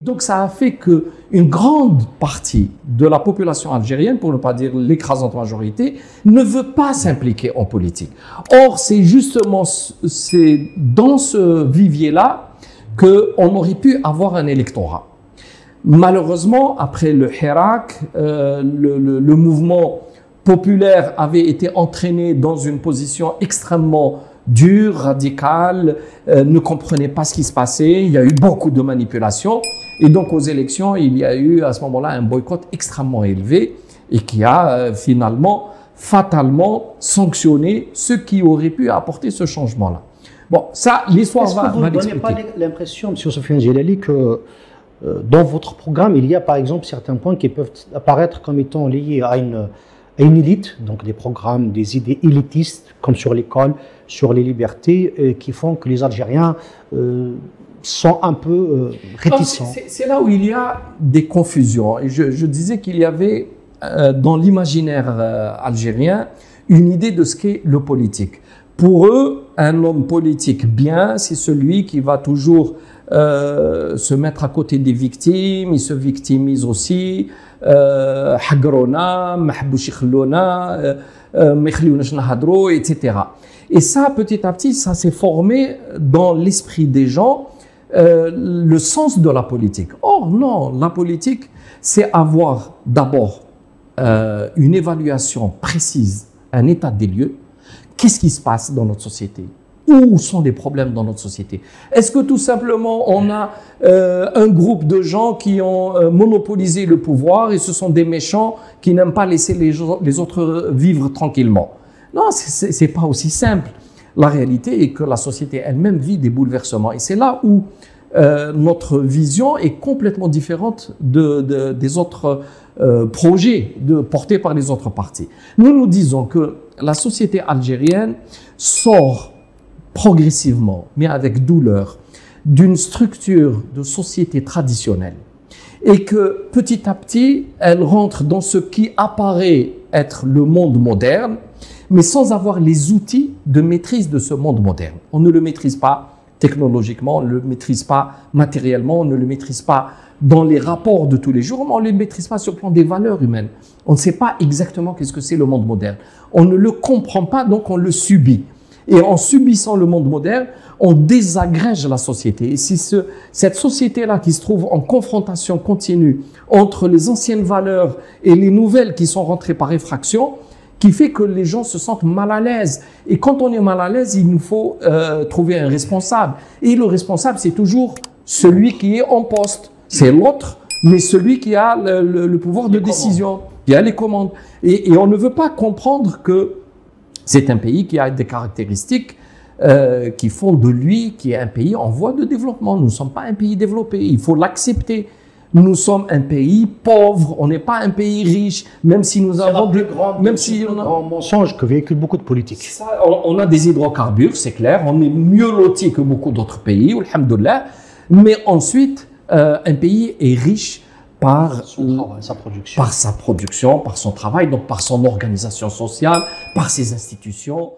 Donc ça a fait qu'une grande partie de la population algérienne, pour ne pas dire l'écrasante majorité, ne veut pas s'impliquer en politique. Or, c'est justement dans ce vivier-là qu'on aurait pu avoir un électorat. Malheureusement, après le Hirak, le mouvement populaire avait été entraîné dans une position extrêmement dure, radicale, ne comprenait pas ce qui se passait, il y a eu beaucoup de manipulations. Et donc, aux élections, il y a eu à ce moment-là un boycott extrêmement élevé et qui a finalement, fatalement sanctionné ceux qui auraient pu apporter ce changement-là. Bon, ça, l'histoire va l'expliquer. Est-ce que vous n'avez pas l'impression, M. Sofiane Djellali, que dans votre programme, il y a par exemple certains points qui peuvent apparaître comme étant liés à une élite, donc des programmes, des idées élitistes, comme sur l'école, sur les libertés, qui font que les Algériens sont un peu réticents. C'est là où il y a des confusions. Et je disais qu'il y avait dans l'imaginaire algérien une idée de ce qu'est le politique. Pour eux, un homme politique bien, c'est celui qui va toujours se mettre à côté des victimes, il se victimise aussi, etc. Et ça, petit à petit, ça s'est formé dans l'esprit des gens, le sens de la politique. Or, non, la politique, c'est avoir d'abord une évaluation précise, un état des lieux. Qu'est-ce qui se passe dans notre société? Où sont les problèmes dans notre société? Est-ce que tout simplement on a un groupe de gens qui ont monopolisé le pouvoir et ce sont des méchants qui n'aiment pas laisser les autres vivre tranquillement? Non, c'est pas aussi simple. La réalité est que la société elle-même vit des bouleversements et c'est là où notre vision est complètement différente des autres projets portés par les autres partis. Nous disons que la société algérienne sort progressivement, mais avec douleur, d'une structure de société traditionnelle et que petit à petit, elle rentre dans ce qui apparaît être le monde moderne, mais sans avoir les outils de maîtrise de ce monde moderne. On ne le maîtrise pas technologiquement, on ne le maîtrise pas matériellement, on ne le maîtrise pas dans les rapports de tous les jours, mais on ne le maîtrise pas sur le plan des valeurs humaines. On ne sait pas exactement qu'est-ce que c'est le monde moderne. On ne le comprend pas, donc on le subit. Et en subissant le monde moderne, on désagrège la société. Et c'est cette société-là qui se trouve en confrontation continue entre les anciennes valeurs et les nouvelles qui sont rentrées par effraction, qui fait que les gens se sentent mal à l'aise. Et quand on est mal à l'aise, il nous faut trouver un responsable. Et le responsable, c'est toujours celui qui est en poste. C'est l'autre, mais celui qui a le pouvoir de décision, qui a les commandes. Et on ne veut pas comprendre que c'est un pays qui a des caractéristiques qui font de lui qui est un pays en voie de développement. Nous ne sommes pas un pays développé, il faut l'accepter. Nous sommes un pays pauvre, on n'est pas un pays riche, même si nous avons des grands mensonges que véhiculent beaucoup de politiques. Ça, on a des hydrocarbures, c'est clair, on est mieux loti que beaucoup d'autres pays, alhamdoulilah, mais ensuite, un pays est riche par sa production, par son travail, donc par son organisation sociale, par ses institutions.